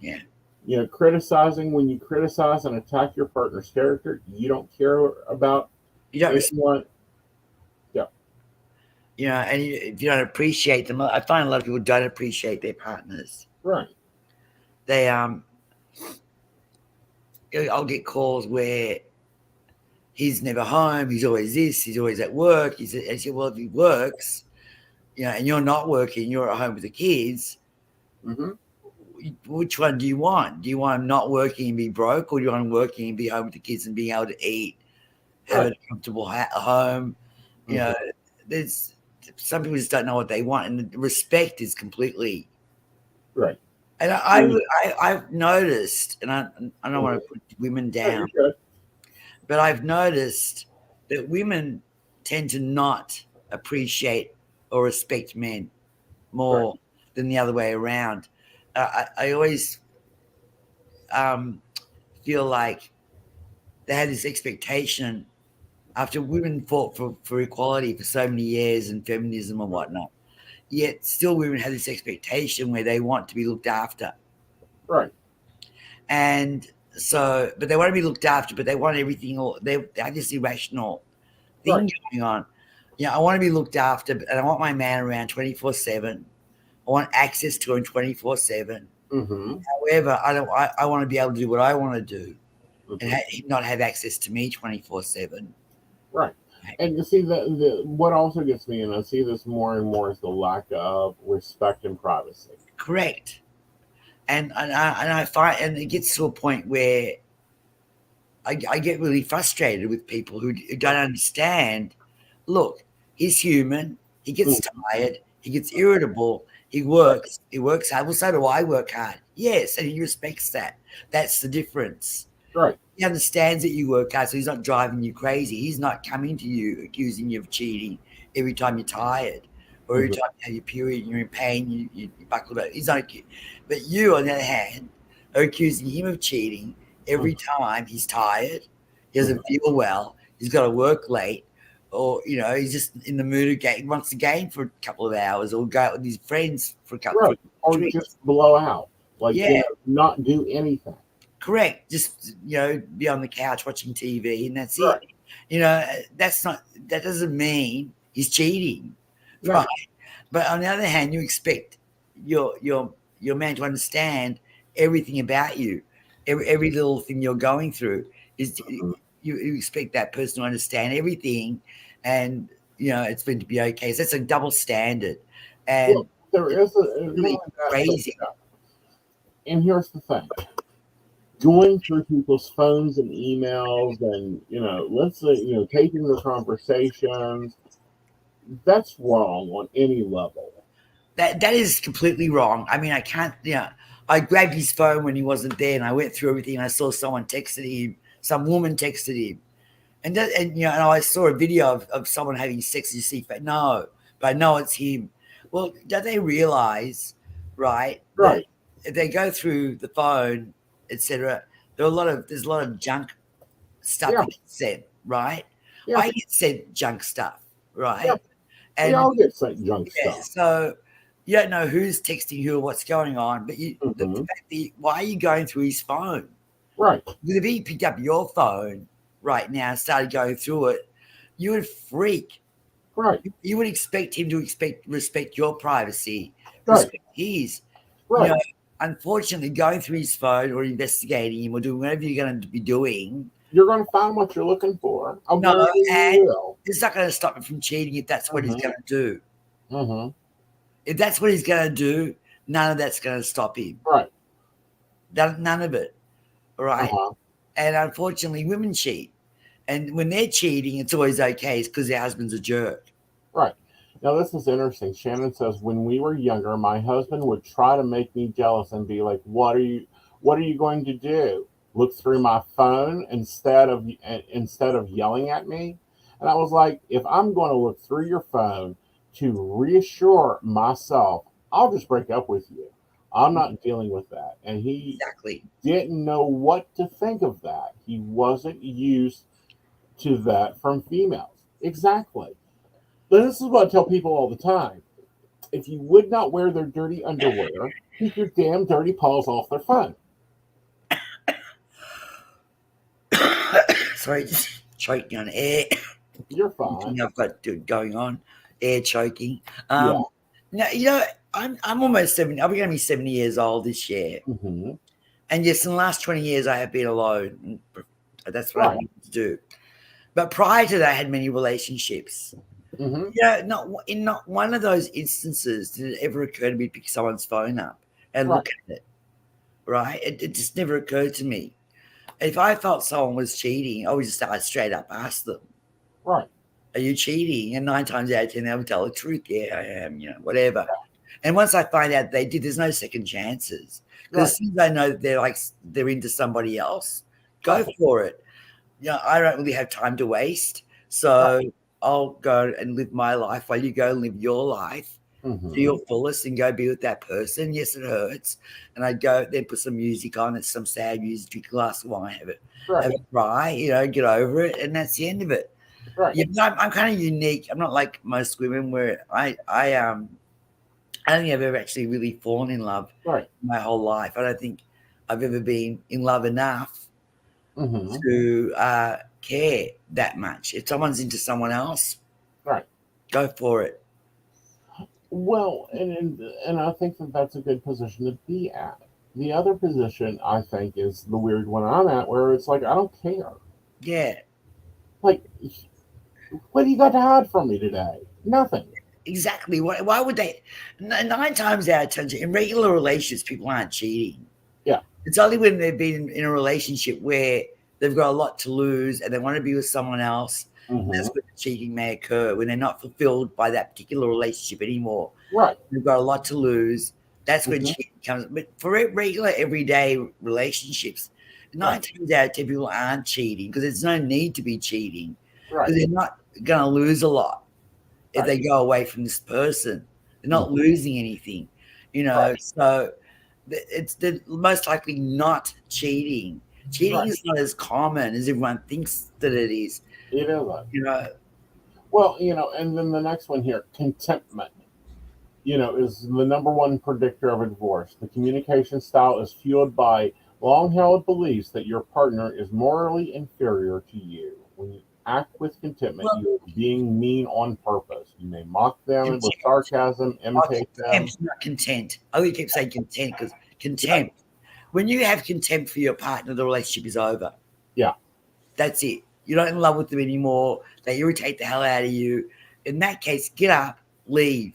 Yeah.
You know, criticizing, when you criticize and attack your partner's character, you don't care about anyone. Yeah.
You know, and if you don't appreciate them, I find a lot of people don't appreciate their partners.
Right.
They I'll get calls where he's never home, he's always this, he's always at work. I say, well, if he works, you know, and you're not working, you're at home with the kids, which one do you want? Do you want him not working and be broke, or do you want him working and be home with the kids and being able to eat, have a comfortable home? You know, there's some people just don't know what they want, and the respect is completely
right.
And I've noticed, and I don't want to put women down, but I've noticed that women tend to not appreciate or respect men more than the other way around. I always feel like they had this expectation after women fought for equality for so many years and feminism and whatnot. Yet still women have this expectation where they want to be looked after.
Right.
And so, but they want to be looked after, but they want everything, or they have this irrational thing going on. I want to be looked after, and I want my man around 24/7. I want access to him 24/7. However, I want to be able to do what I want to do and not have access to me 24/7.
Right. And you see, what also gets me, and I see this more and more, is the lack of respect and privacy.
Correct. And I find, and it gets to a point where I get really frustrated with people who don't understand. Look, he's human. He gets tired. He gets irritable. He works hard. Well, so do I work hard. Yes, and he respects that. That's the difference.
Right.
He understands that you work hard, so he's not driving you crazy. He's not coming to you accusing you of cheating every time you're tired. or every time you have your period and you're in pain, you buckle up. He's not accused. But you, on the other hand, are accusing him of cheating every time he's tired, he doesn't feel well, he's got to work late, or, you know, he's just in the mood of game, wants to game for a couple of hours or go out with his friends for a couple of
or
drinks.
just blow out. Like,
Yeah.
you know, not do anything.
Correct. Just, you know, be on the couch watching TV and that's
Right.
it. You know, that doesn't mean he's cheating.
No.
Right. But on the other hand, you expect your man to understand everything about you, every little thing you're going through. Is you expect that person to understand everything, and you know it's meant to be okay. So that's a double standard, and
Well, there is
really crazy.
And here's the thing: going through people's phones and emails, and you know, let's say, you know, taping their conversations. That's wrong on any level.
That is completely wrong. I mean, I can't. You know, I grabbed his phone when he wasn't there, and I went through everything. And I saw someone texted him. Some woman texted him, and you know, and I saw a video of someone having sex. You see, but I know it's him. Well, don't they realize, right?
Right.
If they go through the phone, etc., there's a lot of junk stuff that gets sent, right?
Yeah.
I get sent junk stuff, right?
Yeah.
And
we all get sent junk stuff.
So you don't know who's texting who or what's going on, but the fact that why are you going through his phone?
Right.
Because if he picked up your phone right now and started going through it, you would freak.
Right.
You would expect him to respect your privacy,
Right.
respect his.
Right.
You know, unfortunately, going through his phone or investigating him or doing whatever you're going to be doing,
you're going to find what you're looking for.
No, and it's not going to stop him from cheating if that's what he's going to do. If that's what he's going to do, none of that's going to stop him.
Right.
None of it. Right. And unfortunately, women cheat. And when they're cheating, it's always okay. It's because their husband's a jerk.
Right. Now, this is interesting. Shannon says, when we were younger, my husband would try to make me jealous and be like, what are you going to do? Look through my phone instead of yelling at me? And I was like, if I'm going to look through your phone to reassure myself, I'll just break up with you. I'm not dealing with that. And he didn't know what to think of that. He wasn't used to that from females. Exactly. But this is what I tell people all the time. If you would not wear their dirty underwear, keep your damn dirty paws off their phone.
Sorry, just choking on air.
You're fine.
I've got going on, air choking. Now, you know, I'm almost 70. I'm going to be 70 years old this year. And yes, in the last 20 years, I have been alone. That's what I wanted to do. But prior to that, I had many relationships. Yeah, not one of those instances did it ever occur to me to pick someone's phone up and look at it. Right? It just never occurred to me. If I felt someone was cheating, I would just straight up ask them.
Right.
Are you cheating? And 9 times out of 10, they would tell the truth. Yeah, I am, you know, whatever. And once I find out they did, there's no second chances. Because as soon as I know that they're into somebody else, go for it. You know, I don't really have time to waste. So I'll go and live my life while you go and live your life to your fullest and go be with that person. Yes, it hurts. And I'd go then put some music on, it's some sad music, drink a glass of wine, have a cry, you know, get over it. And that's the end of it. Right. Yeah, I'm kind of unique. I'm not like most women where I don't think I've ever actually really fallen in love my whole life. I don't think I've ever been in love enough to care that much. If someone's into someone else, go for it.
Well, and I think that's a good position to be at. The other position I think is the weird one I'm at, where it's like I don't care.
Yeah.
Like, what do you got to hide from me today? Nothing.
Exactly. Why would they? 9 times out of 10, in regular relationships, people aren't cheating.
Yeah.
It's only when they've been in a relationship where they've got a lot to lose and they want to be with someone else. That's when the cheating may occur, when they're not fulfilled by that particular relationship anymore.
Right.
They've got a lot to lose. That's when cheating comes. But for regular, everyday relationships, 9 times out of 10 people aren't cheating because there's no need to be cheating. Right. Because they're not going to lose a lot. if they go away from this person. They're not losing anything, So they're most likely not cheating. Cheating is not as common as everyone thinks that it is.
It isn't. Well, and then the next one here, contentment, is the number one predictor of a divorce. The communication style is fueled by long-held beliefs that your partner is morally inferior to you. When you act with contentment, you're being mean on purpose. You may mock them with sarcasm, imitate them.
Not content. I would keep saying content because contempt. When you have contempt for your partner, the relationship is over.
Yeah.
That's it. You're not in love with them anymore. They irritate the hell out of you. In that case, get up, leave.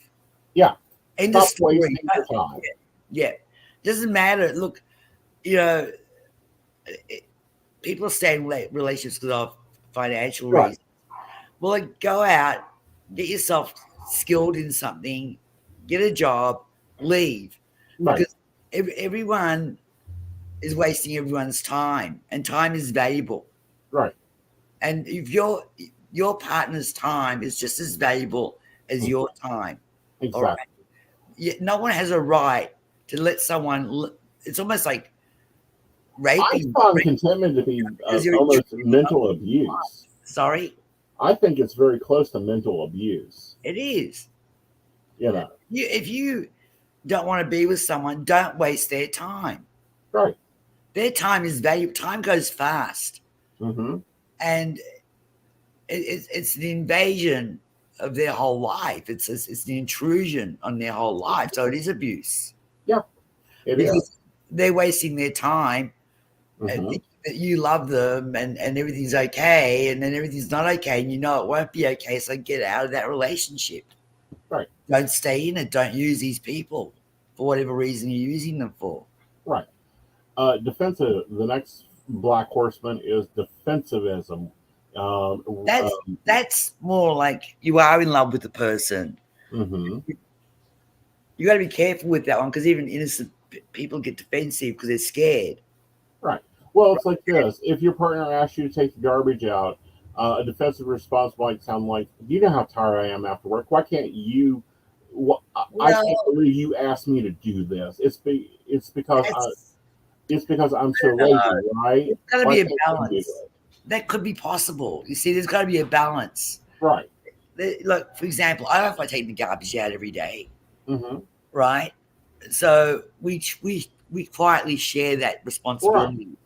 Yeah.
End of story.
Wasting your time.
Yeah. Doesn't matter. Look, people stay in relationships because of financial reasons. Well, go out, get yourself skilled in something, get a job, leave. Because everyone is wasting everyone's time, and time is valuable.
Right.
And if your partner's time is just as valuable as your time.
Exactly.
All right? No one has a right to let someone. It's almost like raping.
I find contentment to be almost mental abuse.
Sorry?
I think it's very close to mental abuse.
It is.
If
you don't want to be with someone, don't waste their time.
Right.
Their time is valuable. Time goes fast.
Mm-hmm.
And it's the invasion of their whole life. It's the intrusion on their whole life. So it is abuse.
Yeah, it is.
They're wasting their time and thinking that you love them and everything's okay, and then everything's not okay, and it won't be okay. So get out of that relationship.
Right.
Don't stay in it. Don't use these people for whatever reason you're using them for.
Right. Defensive. The next black horseman is defensivism.
That's more like you are in love with the person.
Mm-hmm.
You got to be careful with that one because even innocent people get defensive because they're scared.
Right. Well, it's like this. If your partner asks you to take the garbage out, a defensive response might sound like, you know how tired I am after work. Why can't you? I can't believe you asked me to do this. It's because I'm so lazy, right?
There's got to be a balance. That could be possible. You see, there's got to be a balance.
Right.
Look, for example, I don't know if I take the garbage out every day.
Mm-hmm.
Right? So we quietly share that responsibility. Right.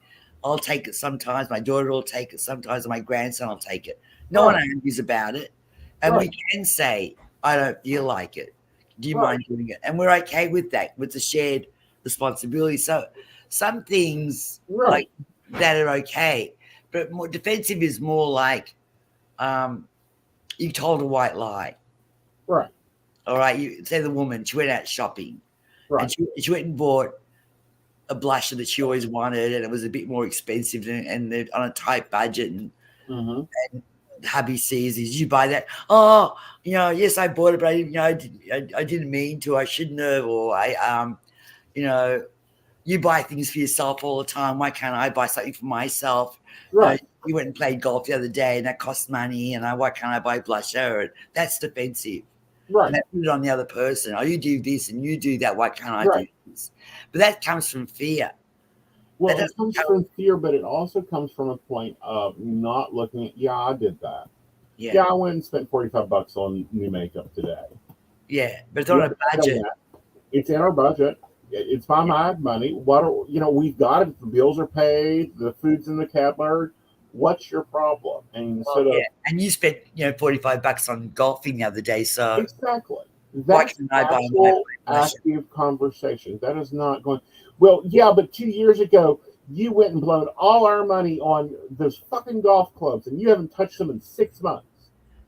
I'll take it sometimes. My daughter will take it sometimes. My grandson will take it. No one argues about it. And we can say, I don't feel like it. Do you mind doing it? And we're okay with that, with the shared responsibility. So some things like that are okay. But more defensive is more like you told a white lie.
Right.
All right. You say the woman, she went out shopping.
Right.
And she went and bought a blusher that she always wanted, and it was a bit more expensive and they're on a tight budget. And hubby sees, did you buy that? Oh, yes, I bought it, but I didn't mean to. I shouldn't have. Or you buy things for yourself all the time. Why can't I buy something for myself?
Right.
You went and played golf the other day, and that costs money. And why can't I buy blusher? And that's defensive.
Right.
And that put it on the other person. Oh, you do this and you do that. Why can't I do this? But that comes from fear.
Well, it comes from fear, but it also comes from a point of not looking at, I did that. Yeah, I went and spent $45 on new makeup today.
Yeah, but it's on a budget.
It's in our budget. It's my money. We've got it. The bills are paid. The food's in the cupboard. What's your problem? And
and you spent $45 on golfing the other day. So
exactly, that's actual active conversation. That is not going. Well, yeah, but 2 years ago you went and blown all our money on those fucking golf clubs, and you haven't touched them in 6 months.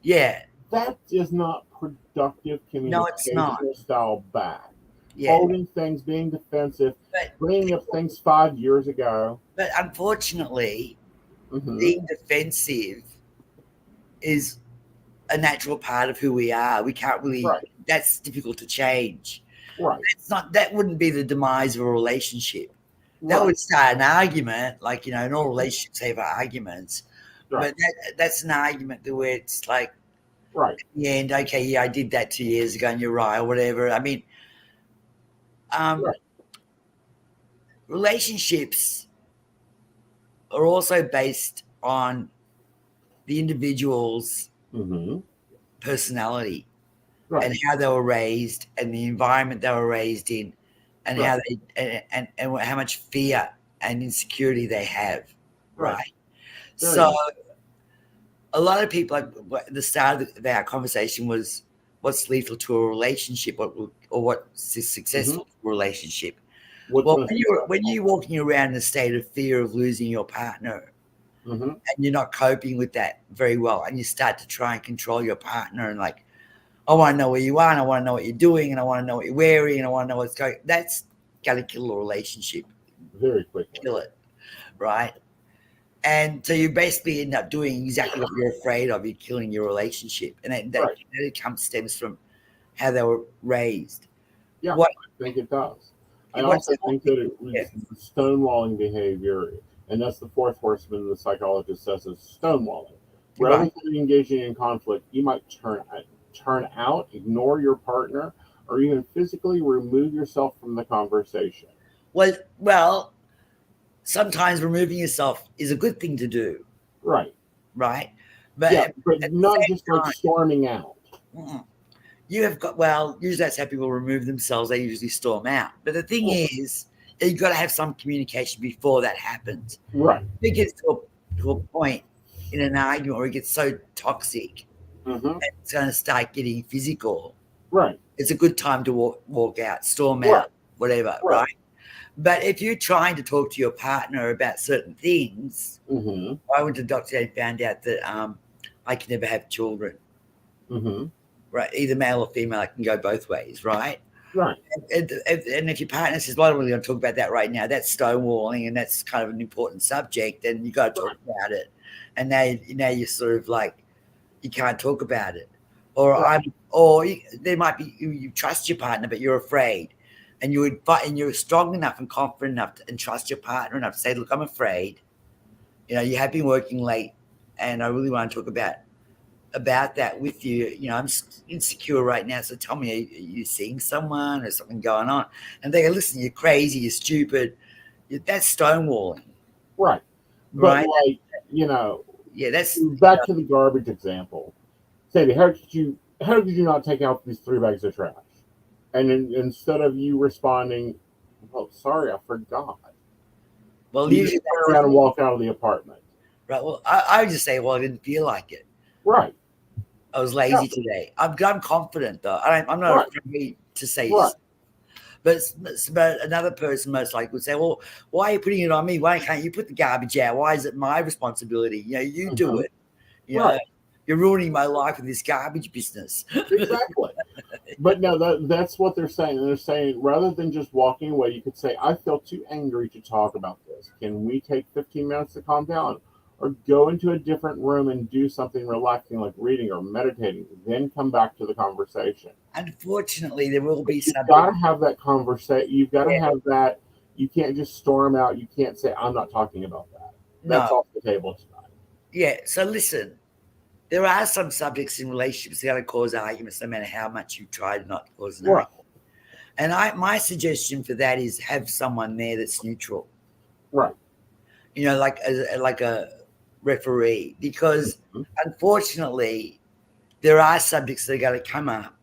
Yeah,
that is not productive communication.
No, it's not.
Style back.
Yeah.
Holding things, being defensive, bringing up things 5 years ago.
But unfortunately, being defensive is a natural part of who we are. We can't really. That's difficult to change.
Right.
That wouldn't be the demise of a relationship. That would start an argument, like in all relationships have arguments. Right. But that's an argument where it's like
Right.
And okay, yeah, I did that 2 years ago, and you're right, or whatever. I mean,
Right.
relationships are also based on the individual's
Mm-hmm.
personality
Right.
and how they were raised and the environment they were raised in, and
Right.
how they and how much fear and insecurity they have, right?
Right. Very
So
much.
a lot of people, like the start of our conversation was, what's lethal to a relationship, or what's successful to a relationship.
What's
Well,
gonna
when you're walking around in a state of fear of losing your partner,
Mm-hmm.
and you're not coping with that very well, and you start to try and control your partner, and like, I want to know where you are, and I want to know what you're doing, and I want to know what you're wearing, and I want to know what's going. That's gonna kill a relationship.
Very quickly.
Kill it, right? And so you basically end up doing exactly what you're afraid of. You're killing your relationship, and that stems from how they were raised.
Yeah,
What
I think it does. I
what's
also think that it was
Yeah.
stonewalling behavior, and that's the fourth horseman the psychologist says is stonewalling.
You're
Rather
right.
than engaging in conflict, you might turn out, ignore your partner, or even physically remove yourself from the conversation.
Well, sometimes removing yourself is a good thing to do,
Right.
right? But
Yeah, but
at the
not
same
just like
time,
storming out.
you have got, usually that's how people remove themselves. They usually storm out. But the thing is, you've got to have some communication before that happens.
Right.
If it gets to a point in an argument where it gets so toxic,
Mm-hmm.
it's going to start getting physical.
Right.
It's a good time to walk out, storm
Right.
out, whatever,
Right.
right? But if you're trying to talk to your partner about certain things,
Mm-hmm.
I went to the doctor and found out that I can never have children,
Mm-hmm.
right? Either male or female, I can go both ways, right?
Right.
And if your partner says, well, I don't really want to talk about that right now, that's stonewalling, and that's kind of an important subject, and you got to talk about it. And now you're sort of like, you can't talk about it. There might be, you trust your partner, but you're afraid. And you're strong enough and confident enough and trust your partner enough to say, look, I'm afraid. You have been working late, and I really want to talk about that with you. I'm insecure right now, so tell me, are you seeing someone or something going on? And they go, listen, you're crazy, you're stupid. That's stonewalling.
Right. But
Right.
yeah,
that's
back to the garbage example. Sandie, how did you not take out these 3 bags of trash? And instead of you responding, "Well, sorry, I forgot,"
well,
you
usually
just turn around and walk out of the apartment.
right. Well, I would just say, well, I didn't feel like it.
Right.
I was lazy today. I'm confident though. I'm not afraid to say.
Right.
But another person most likely would say, well, why are you putting it on me? Why can't you put the garbage out? Why is it my responsibility? You do it.
Right.
You're ruining my life with this garbage business.
Exactly. But no, that's what they're saying. They're saying rather than just walking away, you could say, I feel too angry to talk about this. Can we take 15 minutes to calm down? Or go into a different room and do something relaxing like reading or meditating, then come back to the conversation.
Unfortunately, there will be
You've got to have that conversation. You've got to have that. You can't just storm out. You can't say, I'm not talking about that. That's off the table tonight.
Yeah. So listen, there are some subjects in relationships that are going to cause arguments no matter how much you try to not cause an argument. And my suggestion for that is have someone there that's neutral.
Right.
Like a referee, because unfortunately there are subjects that are going to come up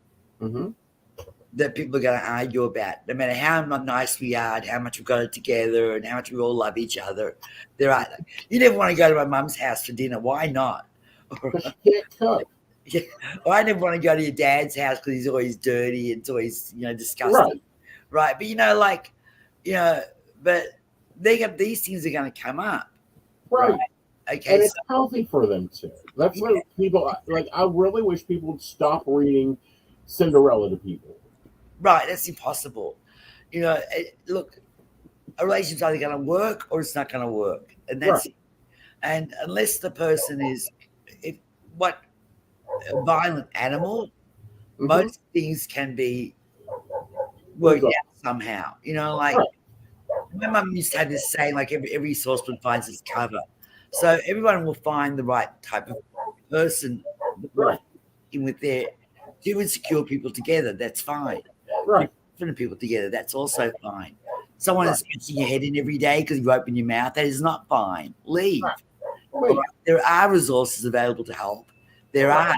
that people are going to argue about, no matter how nice we are and how much we've got it together and how much we all love each other. You never want to go to my mum's house for dinner. Why not?
You can't cook.
Yeah. Or I never want to go to your dad's house because he's always dirty and it's always disgusting. Right. But but these things are going to come up.
Right.
Okay.
And it's healthy for them too. That's what people like. I really wish people would stop reading Cinderella to people.
Right. That's impossible. Look, a relationship's either going to work or it's not going to work. And that's it. And unless the person is a violent animal, most things can be worked out somehow. My mum used to have this saying, like every saucepan finds its cover. So everyone will find the right type of person in with their two insecure people together, that's fine.
Right.
Different people together, that's also fine. Someone that's scratching your head in every day because you open your mouth, that is not fine. Leave.
Right.
All right? There are resources available to help. There are,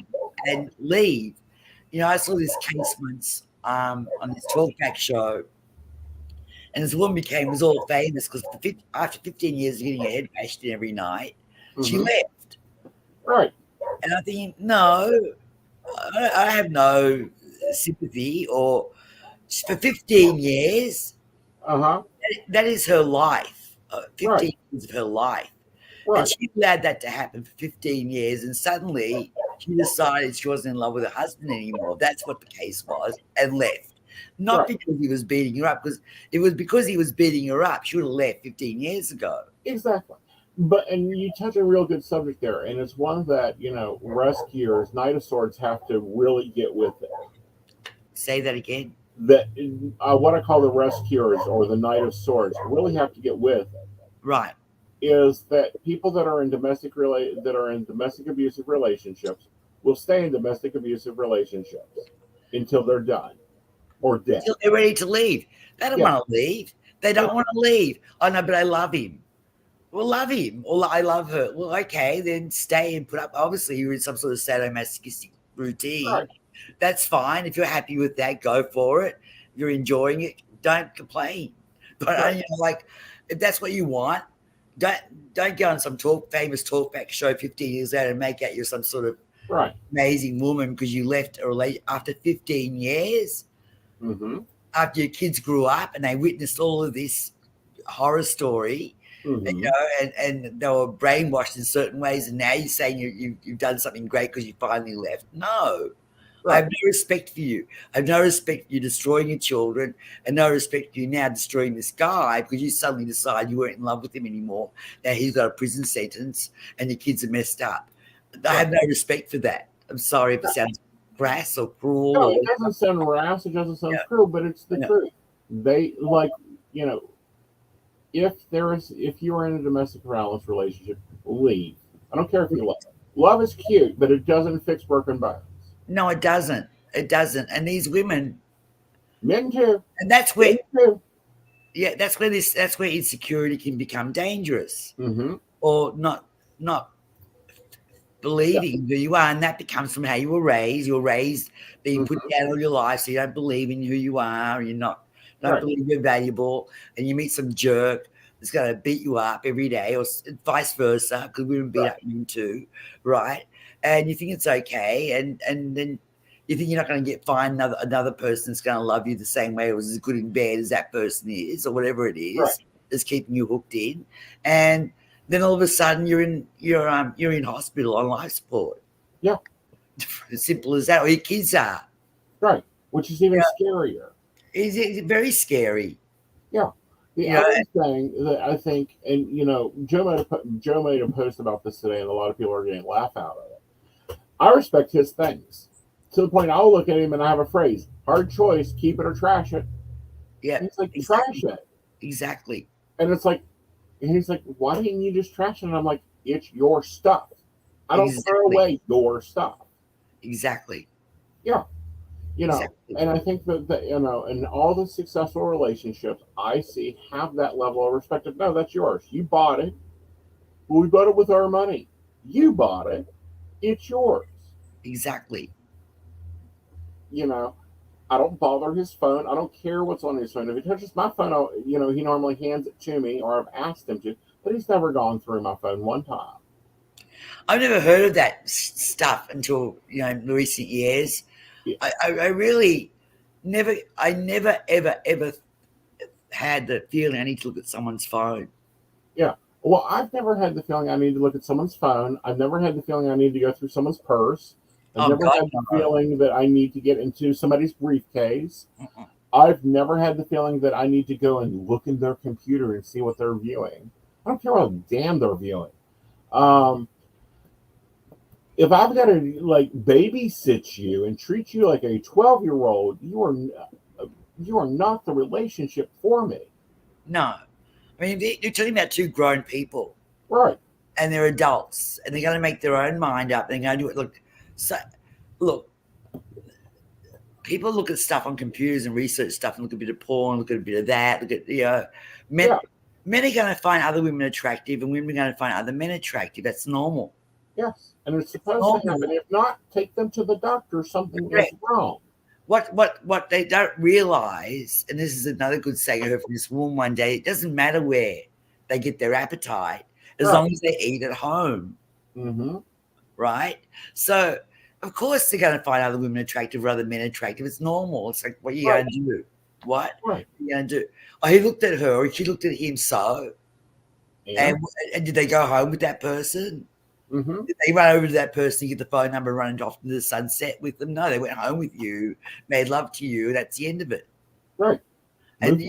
and leave. You know, I saw this case once on this talkback show, and this woman was all famous because after 15 years of getting her head bashed in every night, she left.
Right.
And I'm thinking, no, I have no sympathy or for 15 years. That is her life. 15 years of her life.
Right.
And she allowed that to happen for 15 years, and suddenly she decided she wasn't in love with her husband anymore. That's what the case was, and left. Not because he was beating her up, because it was because he was beating her up. She would have left 15 years ago.
Exactly. And you touch a real good subject there, and it's one that, you know, rescuers, Knight of Swords have to really get with it.
Say that again.
That what I call the rescuers or the Knight of Swords really have to get with it.
Right.
Is that people that are in domestic abusive relationships will stay in domestic abusive relationships until they're done or dead.
Until they're ready to leave. They don't want to leave. They don't want to leave. Oh no, but I love him. Well, love him. Or I love her. Well, okay, then stay and put up. Obviously, you're in some sort of sadomasochistic routine.
Right.
That's fine. If you're happy with that, go for it. If you're enjoying it, don't complain. But you know, like, if that's what you want, don't go on some famous talkback show 15 years later and make out you're some sort of amazing woman because you left a relationship after 15 years. After your kids grew up and they witnessed all of this horror story, and, you know, and they were brainwashed in certain ways, and now you're saying you've done something great because you finally left. No. I have no respect for you. I have no respect for you destroying your children, and no respect for you now destroying this guy because you suddenly decide you weren't in love with him anymore. Now he's got a prison sentence and your kids are messed up. I have no respect for that. I'm sorry if it sounds crass or cruel.
No, it doesn't sound rash. It doesn't sound cruel, but it's the truth. They, like, you know, if you're in a domestic violence relationship, leave. I don't care if you love it. Love is cute, but it doesn't fix broken bones.
No, it doesn't. It doesn't. And these women,
men too.
And that's where, that's where insecurity can become dangerous, or not believing who you are, and that becomes from how you were raised. You're raised being put down all your life, so you don't believe in who you are, and don't believe you're valuable, and you meet some jerk that's going to beat you up every day, or vice versa, because women beat up men too, right? And you think it's okay, and then you think you're not going to find another person that's going to love you the same way or as good in bed as that person is, or whatever it is that's keeping you hooked in, and then all of a sudden you're in hospital on life support. Yeah, as simple as that. Or your kids are.
Right, which is even scarier.
It's very scary.
Yeah. The other thing that I think, and you know, Joe made a post about this today, and a lot of people are getting a laugh out of it. I respect his things to the point I'll look at him and I have a phrase: hard choice, keep it or trash it.
Yeah,
and he's like, trash it.
Exactly.
And it's like, and he's like, why didn't you just trash it? And I'm like, it's your stuff. I don't throw away your stuff.
Exactly.
Yeah. You know, and I think that, you know, in all the successful relationships I see have that level of respect of, no, that's yours. You bought it. We bought it with our money. You bought it. It's yours.
Exactly.
You know, I don't bother his phone. I don't care what's on his phone. If he touches my phone, you know, he normally hands it to me, or I've asked him to, but he's never gone through my phone one time.
I've never heard of that stuff until, you know, in recent years. Yeah. I really never ever had the feeling I need to look at someone's phone.
Yeah. Well, I've never had the feeling I need to look at someone's phone. I've never had the feeling I need to go through someone's purse. I've never had the feeling that I need to get into somebody's briefcase. I've never had the feeling that I need to go and look in their computer and see what they're viewing. I don't care what damn they're viewing. If I've got to like babysit you and treat you like a 12-year-old, you are not the relationship for me.
No. I mean, you're talking about two grown people.
Right.
And they're adults, and they're going to make their own mind up. They're going to do it. Look, so look, people look at stuff on computers and research stuff and look at a bit of porn, look at a bit of that, look at, men,
Yeah.
men are going to find other women attractive and women are going to find other men attractive. That's normal.
Yes. And it's supposed to happen. If not, take them to the doctor. Something is wrong.
What they don't realize, and this is another good saying I heard from this woman one day, it doesn't matter where they get their appetite as long as they eat at home.
Mm-hmm.
Right? So, of course, they're going to find other women attractive or other men attractive. It's normal. It's like, what are you going to do? What?
Right.
What are you going to do? Oh, he looked at her or she looked at him so. And did they go home with that person?
Mm-hmm.
Did they run over to that person, get the phone number, run off into the sunset with them? No, they went home with you, made love to you, and that's the end of it.
Right.
And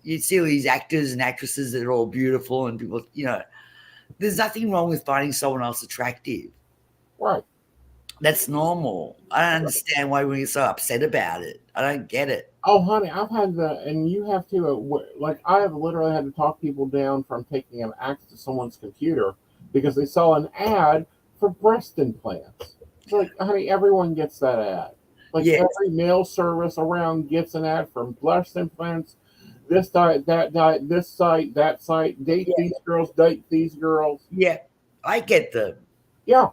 you see all these actors and actresses that are all beautiful and people, there's nothing wrong with finding someone else attractive.
Right.
That's normal. I don't understand why we get so upset about it. I don't get it.
Oh, honey, I've had and you have to, I have literally had to talk people down from taking an axe to someone's computer because they saw an ad for breast implants. It's like, honey, everyone gets that ad. Like every mail service around gets an ad for breast implants. This diet, that diet, this site, that site, date these girls, date these girls.
Yeah, I get them.
Yeah.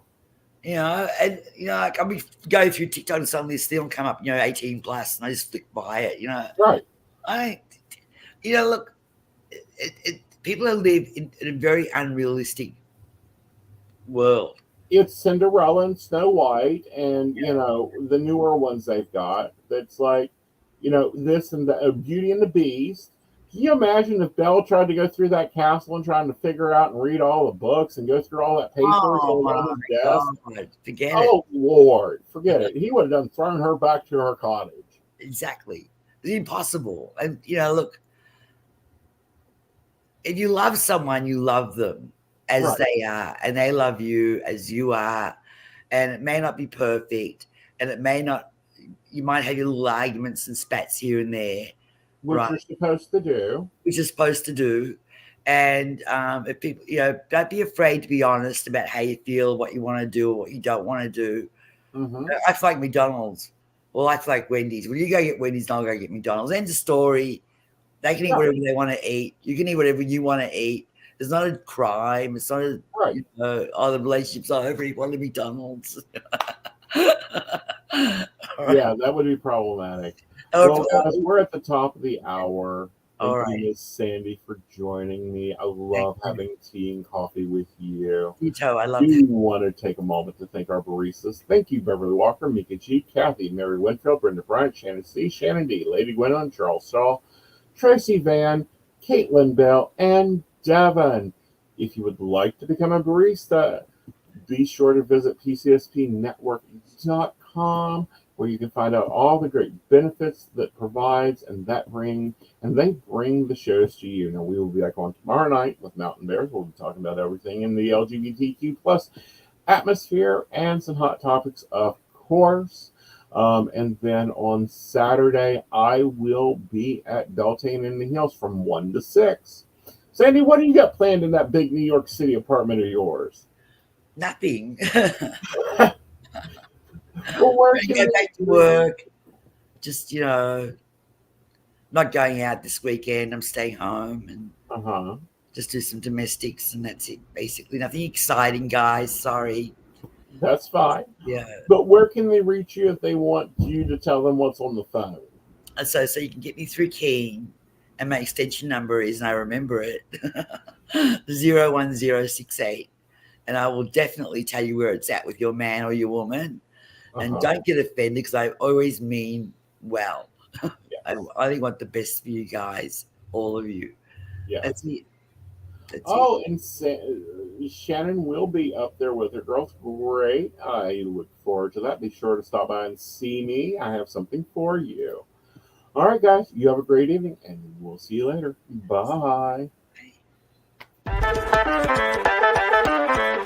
And like I'll be going through TikTok and suddenly this thing will come up, 18 plus, and I just flick by it,
Right.
Look, people live in a very unrealistic world.
It's Cinderella and Snow White and, the newer ones they've got. That's like, this and the Beauty and the Beast. Can you imagine if Belle tried to go through that castle and trying to figure out and read all the books and go through all that paper?
Oh, my God. Forget it.
Oh, Lord. Forget it. He would have done thrown her back to her cottage.
Exactly. It's impossible. And, look, if you love someone, you love them as they are, and they love you as you are. And it may not be perfect, and it may not, you might have your little arguments and spats here and there.
Which you're supposed to do.
Which you're supposed to do. And if people, don't be afraid to be honest about how you feel, what you want to do, or what you don't want to do.
Mm-hmm.
I feel like McDonald's. Well, I feel like Wendy's. When you go get Wendy's, I'll go get McDonald's. End of story. They can eat whatever they want to eat. You can eat whatever you want to eat. It's not a crime. It's not a, the relationship's over. You want to McDonald's.
Yeah, that would be problematic. Well, guys, we're at the top of the hour. Thank you, Miss Sandie, for joining me. I love having tea and coffee with you.
You too. I love
it.
it.
We want to take a moment to thank our baristas. Thank you, Beverly Walker, Mika G, Kathy, Mary Winfield, Brenda Bryant, Shannon C, Shannon D, Lady Gwendolyn, Charles Shaw, Tracy Van, Caitlin Bell, and Devin. If you would like to become a barista, be sure to visit pcspnetwork.com, where you can find out all the great benefits that provides and they bring the shows to you. Now, we will be back on tomorrow night with Mountain Bears. We'll be talking about everything in the LGBTQ plus atmosphere and some hot topics, of course. And then on Saturday, I will be at Beltane in the Hills from 1 to 6. Sandie, what do you got planned in that big New York City apartment of yours?
Nothing.
Well, where
can go back to work? Just, not going out this weekend. I'm staying home and just do some domestics, and that's it. Basically, nothing exciting, guys. Sorry.
That's fine.
Yeah.
But where can they reach you if they want you to tell them what's on the phone?
So you can get me through Keen, and my extension number is, and I remember it, 01068, and I will definitely tell you where it's at with your man or your woman. And don't get offended, because I always mean well. I only want the best for you guys, all of you.
Yeah.
That's it.
And Shannon will be up there with her girls. Great. I look forward to that. Be sure to stop by and see me. I have something for you. All right, guys. You have a great evening, and we'll see you later. Bye.
Bye.